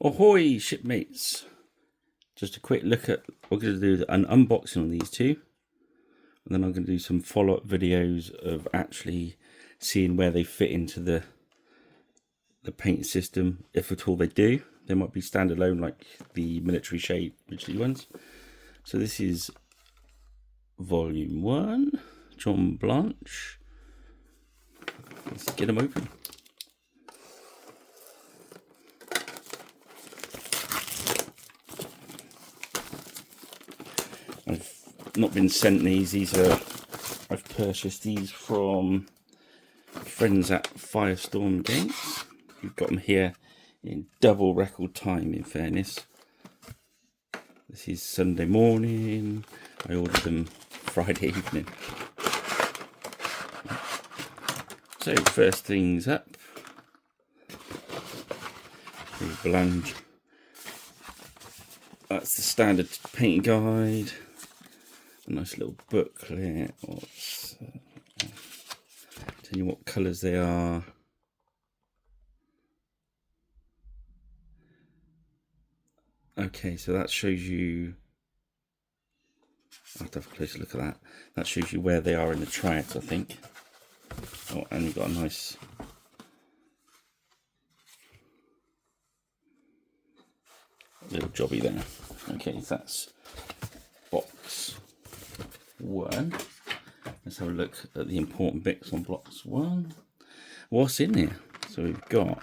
Ahoy, shipmates! Just a quick look at, we're going to do an unboxing on these two, and then I'm going to do some follow-up videos of actually seeing where they fit into the paint system, if at all they do. They might be standalone like the military shade originally ones. So this is volume 1, John Blanche. Let's get them open. I've not been sent these are, I've purchased these from friends at Firestorm Games. We've got them here in double record time, in fairness. This is Sunday morning. I ordered them Friday evening. So first things up, the blanche. That's the standard paint guide. A nice little booklet. Tell you what colours they are. Okay, so that shows you. I'll have to have a closer look at that. That shows you where they are in the triads, I think. Oh, and you've got a nice little jobby there. Okay, so that's box 1. Let's have a look at the important bits on box 1. What's in here? So we've got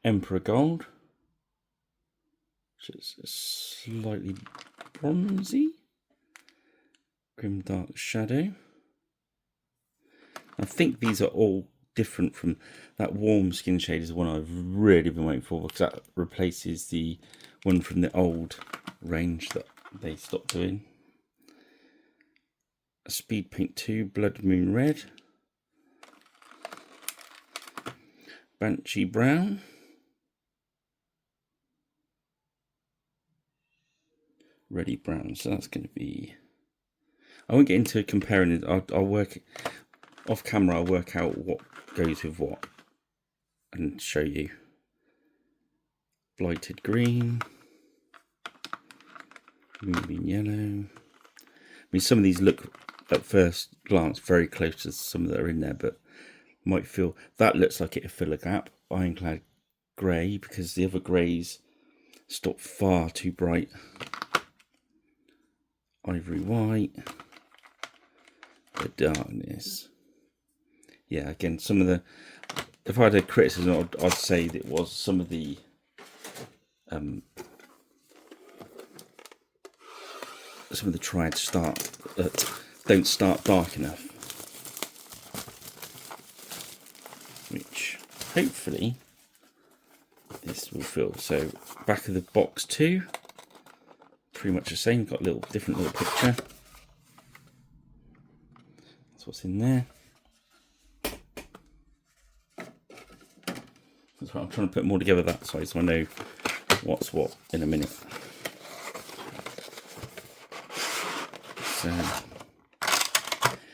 Emperor Gold, which is slightly bronzy. Grim Dark Shadow. I think these are all different from that warm skin shade is the one I've really been waiting for, because that replaces the one from the old range that they stopped doing. Speed Paint 2 Blood Moon Red, Banshee Brown, Ready Brown. So that's going to be, I won't get into comparing it. I'll work off camera. I'll work out what goes with what and show you. Blighted Green, Moonbeam Yellow. I mean, some of these look at first glance very close to some that are in there, but might feel that looks like it'll fill a gap. Ironclad Grey, because the other greys stop far too bright. Ivory White, the darkness. Yeah, again, some of the, if I had a criticism, I'd say that it was some of the triads don't start dark enough, which hopefully this will fill. So back of the box 2, pretty much the same. Got a different little picture. That's what's in there. That's why I'm trying to put more together that side, so I know what's what in a minute. So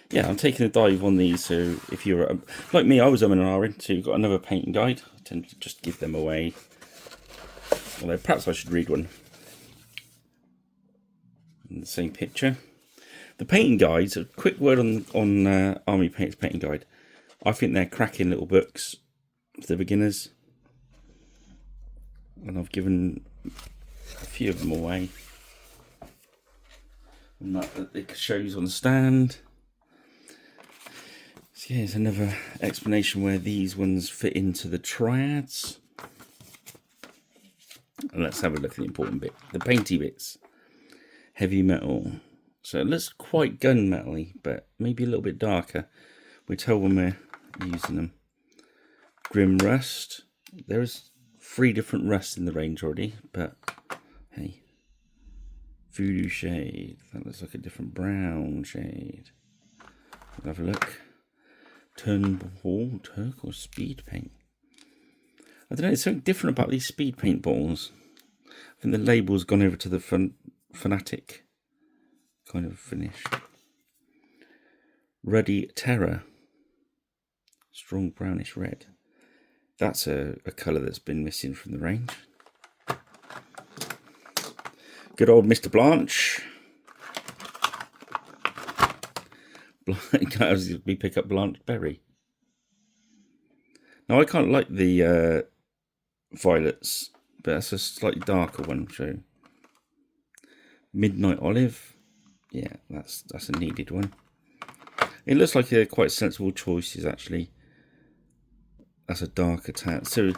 yeah, I'm taking a dive on these. So if you're like me, I was and ahhing. So you've got another painting guide. I tend to just give them away. Although perhaps I should read one. In the same picture. The painting guides, a quick word on Army Paint's painting guide. I think they're cracking little books for the beginners. And I've given a few of them away. And that it shows on the stand. So here's another explanation where these ones fit into the triads. And let's have a look at the important bit. The painty bits. Heavy metal. So it looks quite gunmetal-y, but maybe a little bit darker. We tell when we're using them. Grim Rust. There's 3 different rusts in the range already, but hey. Voodoo Shade. That looks like a different brown shade. We'll have a look. Turnbull Turquoise Speed Paint. I don't know, there's something different about these speed paint balls. I think the label's gone over to the Fanatic kind of finish. Ruddy Terror. Strong brownish red. That's a colour that's been missing from the range. Good old Mr. Blanche. We pick up Blanche Berry. Now I can't like the violets, but that's a slightly darker one. So Midnight Olive, yeah, that's a needed one. It looks like they're quite sensible choices actually. That's a darker tan, so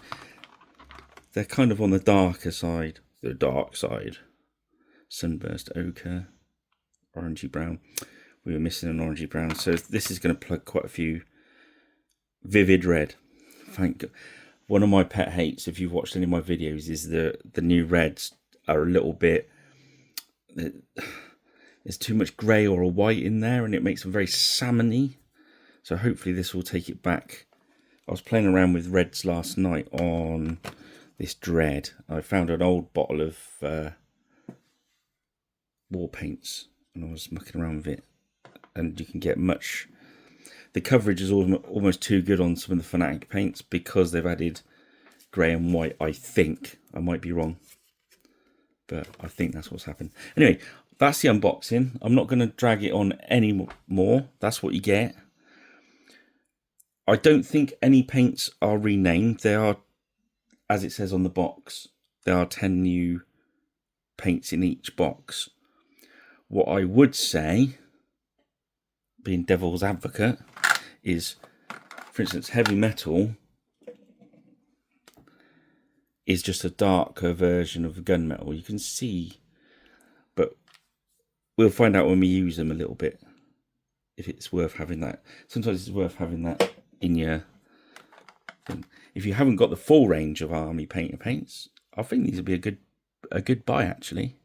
they're kind of on the darker side, the dark side. Sunburst ochre, orangey brown. We were missing an orangey brown, so this is going to plug quite a few. Vivid red. Thank God. One of my pet hates, if you've watched any of my videos, is the new reds are a little bit. There's too much grey or a white in there, and it makes them very salmony. So hopefully this will take it back. I was playing around with reds last night on this Dread. I found an old bottle of war paints, and I was mucking around with it, and you can get much. The coverage is almost too good on some of the Fanatic paints because they've added grey and white. I think I might be wrong, but I think that's what's happened. Anyway, that's the unboxing. I'm not going to drag it on any more. That's what you get. I don't think any paints are renamed. They are, as it says on the box, there are 10 new paints in each box. What I would say, being devil's advocate, is, for instance, Heavy Metal is just a darker version of Gunmetal. You can see, but we'll find out when we use them a little bit if it's worth having that. Sometimes it's worth having that in your thing. If you haven't got the full range of Army Painter paints, I think these would be a good buy actually.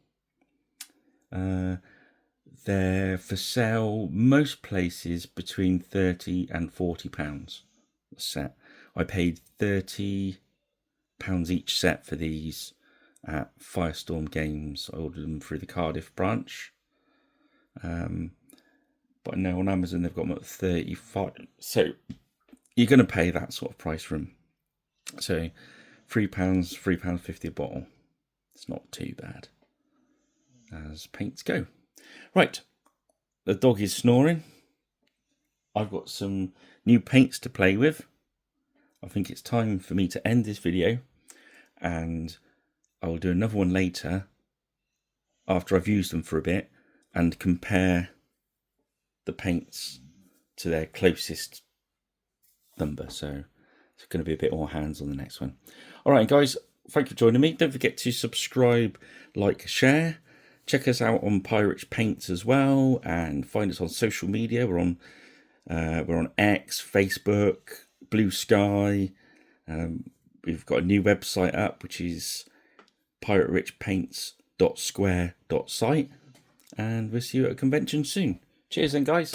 They're for sale most places between £30 and £40 a set. I paid £30 each set for these at Firestorm Games. I ordered them through the Cardiff branch. But no, on Amazon they've got them at 35. So you're going to pay that sort of price for them. So £3.50 a bottle. It's not too bad as paints go. Right, the dog is snoring. I've got some new paints to play with. I think it's time for me to end this video, and I will do another one later after I've used them for a bit and compare the paints to their closest number. So it's going to be a bit more hands on the next one. All right, guys, thank you for joining me. Don't forget to subscribe, like, share. Check us out on Pyrich Paints as well, and find us on social media. We're on X, Facebook, Blue Sky. We've got a new website up, which is piraterichpaints.square.site, and we'll see you at a convention soon. Cheers then, guys.